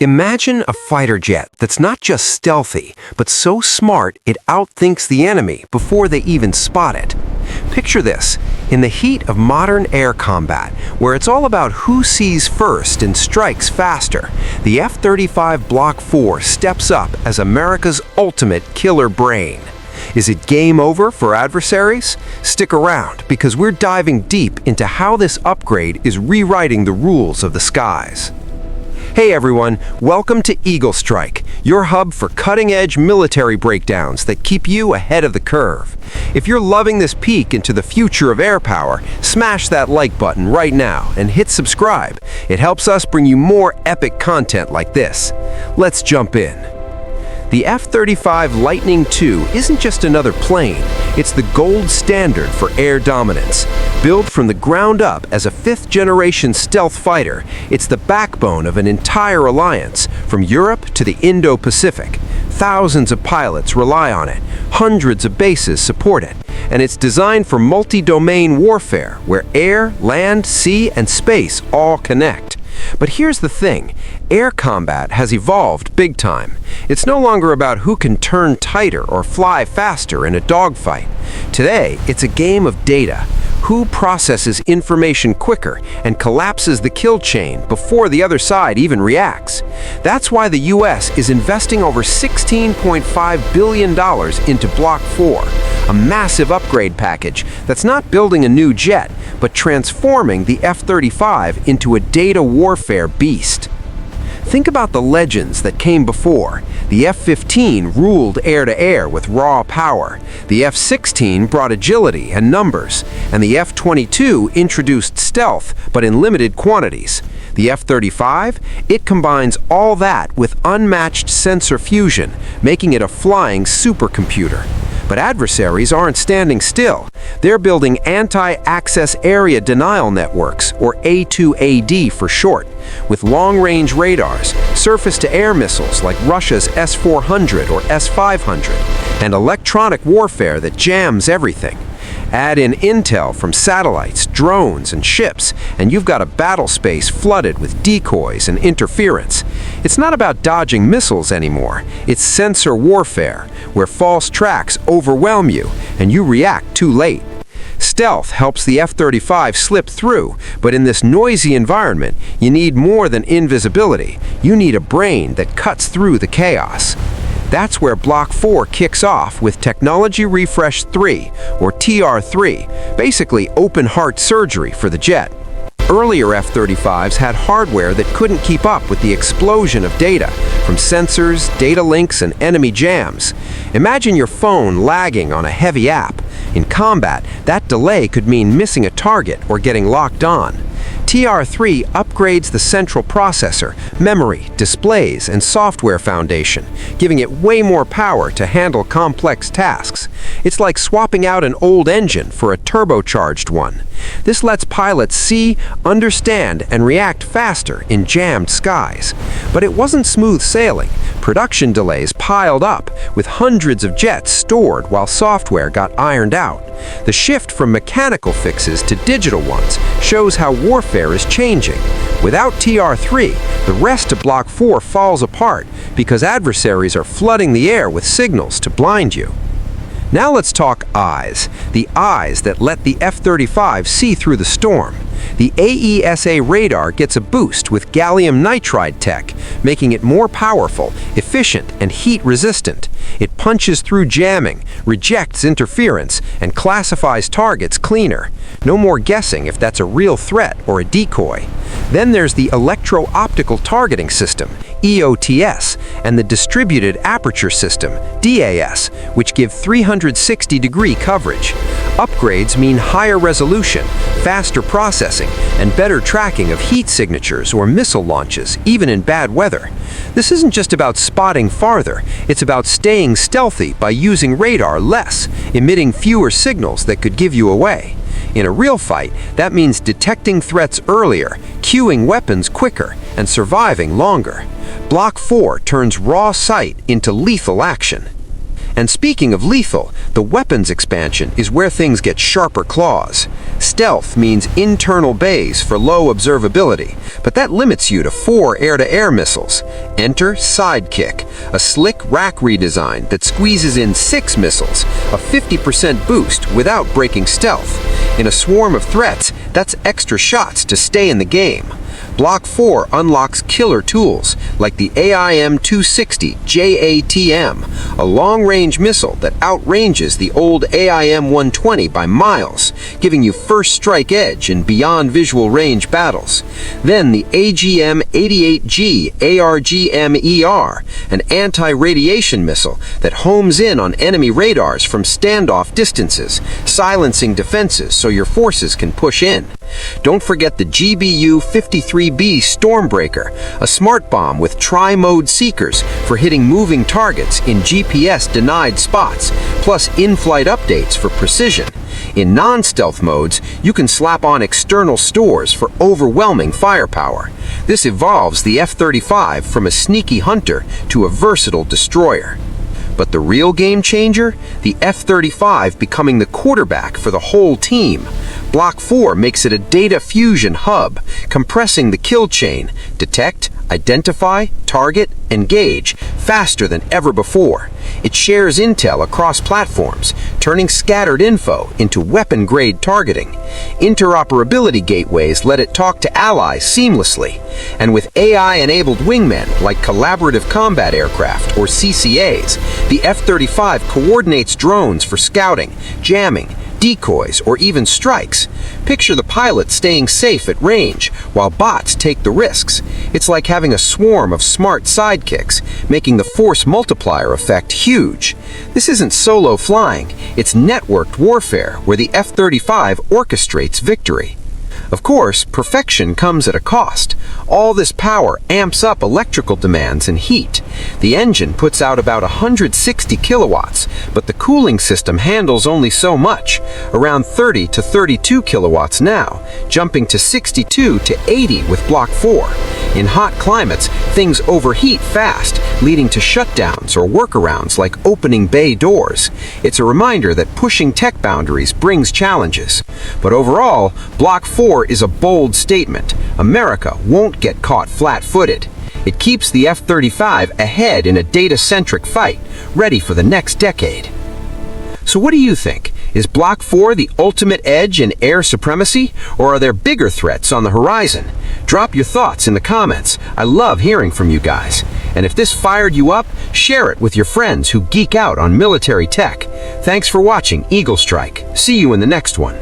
Imagine a fighter jet that's not just stealthy, but so smart it outthinks the enemy before they even spot it. Picture this, in the heat of modern air combat, where it's all about who sees first and strikes faster, the F-35 Block 4 steps up as America's ultimate killer brain. Is it game over for adversaries? Stick around, because we're diving deep into how this upgrade is rewriting the rules of the skies. Hey everyone, welcome to Eagle Strike, your hub for cutting-edge military breakdowns that keep you ahead of the curve. If you're loving this peek into the future of air power, smash that like button right now and hit subscribe. It helps us bring you more epic content like this. Let's jump in. The F-35 Lightning II isn't just another plane, it's the gold standard for air dominance. Built from the ground up as a fifth-generation stealth fighter, it's the backbone of an entire alliance, from Europe to the Indo-Pacific. Thousands of pilots rely on it, hundreds of bases support it, and it's designed for multi-domain warfare, where air, land, sea, and space all connect. But here's the thing, air combat has evolved big time. It's no longer about who can turn tighter or fly faster in a dogfight. Today, it's a game of data. Who processes information quicker and collapses the kill chain before the other side even reacts? That's why the US is investing over $16.5 billion into Block 4, a massive upgrade package that's not building a new jet, but transforming the F-35 into a data warfare beast. Think about the legends that came before. The F-15 ruled air-to-air with raw power. The F-16 brought agility and numbers. And the F-22 introduced stealth, but in limited quantities. The F-35, it combines all that with unmatched sensor fusion, making it a flying supercomputer. But adversaries aren't standing still. They're building anti-access area denial networks, or A2AD for short, with long-range radars, surface-to-air missiles like Russia's S-400 or S-500, and electronic warfare that jams everything. Add in intel from satellites, drones, and ships, and you've got a battle space flooded with decoys and interference. It's not about dodging missiles anymore. It's sensor warfare, where false tracks overwhelm you, and you react too late. Stealth helps the F-35 slip through, but in this noisy environment, you need more than invisibility. You need a brain that cuts through the chaos. That's where Block 4 kicks off with Technology Refresh 3, or TR3, basically open-heart surgery for the jet. Earlier F-35s had hardware that couldn't keep up with the explosion of data, from sensors, data links, and enemy jams. Imagine your phone lagging on a heavy app. In combat, that delay could mean missing a target or getting locked on. TR3 upgrades the central processor, memory, displays, and software foundation, giving it way more power to handle complex tasks. It's like swapping out an old engine for a turbocharged one. This lets pilots see, understand, and react faster in jammed skies. But it wasn't smooth sailing. Production delays piled up, with hundreds of jets stored while software got ironed out. The shift from mechanical fixes to digital ones shows how warfare is changing. Without TR3, the rest of Block 4 falls apart because adversaries are flooding the air with signals to blind you. Now let's talk eyes, the eyes that let the F-35 see through the storm. The AESA radar gets a boost with gallium nitride tech, making it more powerful, efficient, and heat-resistant. It punches through jamming, rejects interference, and classifies targets cleaner. No more guessing if that's a real threat or a decoy. Then there's the electro-optical targeting system, EOTS, and the distributed aperture system, DAS, which give 360-degree coverage. Upgrades mean higher resolution, faster processing, and better tracking of heat signatures or missile launches, even in bad weather. This isn't just about spotting farther, it's about staying stealthy by using radar less, emitting fewer signals that could give you away. In a real fight, that means detecting threats earlier, cueing weapons quicker, and surviving longer. Block 4 turns raw sight into lethal action. And speaking of lethal, the weapons expansion is where things get sharper claws. Stealth means internal bays for low observability, but that limits you to 4 air-to-air missiles. Enter Sidekick, a slick rack redesign that squeezes in 6 missiles, a 50% boost without breaking stealth. In a swarm of threats, that's extra shots to stay in the game. Block 4 unlocks killer tools like the AIM-260 JATM, a long-range missile that outranges the old AIM-120 by miles, giving you first strike edge in beyond visual range battles. Then the AGM-88G ARGM-ER, an anti-radiation missile that homes in on enemy radars from standoff distances, silencing defenses so your forces can push in. Don't forget the GBU-53B Stormbreaker, a smart bomb with tri-mode seekers for hitting moving targets in GPS-denied spots, plus in-flight updates for precision. In non-stealth modes, you can slap on external stores for overwhelming firepower. This evolves the F-35 from a sneaky hunter to a versatile destroyer. But the real game changer? The F-35 becoming the quarterback for the whole team. Block 4 makes it a data fusion hub, compressing the kill chain, detect, identify, target, engage, faster than ever before. It shares intel across platforms, turning scattered info into weapon-grade targeting. Interoperability gateways let it talk to allies seamlessly. And with AI-enabled wingmen like Collaborative Combat Aircraft, or CCAs, the F-35 coordinates drones for scouting, jamming, decoys, or even strikes. Picture the pilot staying safe at range, while bots take the risks. It's like having a swarm of smart sidekicks, making the force multiplier effect huge. This isn't solo flying, it's networked warfare where the F-35 orchestrates victory. Of course, perfection comes at a cost. All this power amps up electrical demands and heat. The engine puts out about 160 kilowatts, but the cooling system handles only so much, around 30 to 32 kilowatts now, jumping to 62 to 80 with Block 4. In hot climates, things overheat fast, leading to shutdowns or workarounds like opening bay doors. It's a reminder that pushing tech boundaries brings challenges. But overall, Block 4 is a bold statement. America won't get caught flat-footed. It keeps the F-35 ahead in a data-centric fight, ready for the next decade. So what do you think? Is Block 4 the ultimate edge in air supremacy, or are there bigger threats on the horizon? Drop your thoughts in the comments. I love hearing from you guys. And if this fired you up, share it with your friends who geek out on military tech. Thanks for watching Eagle Strike. See you in the next one.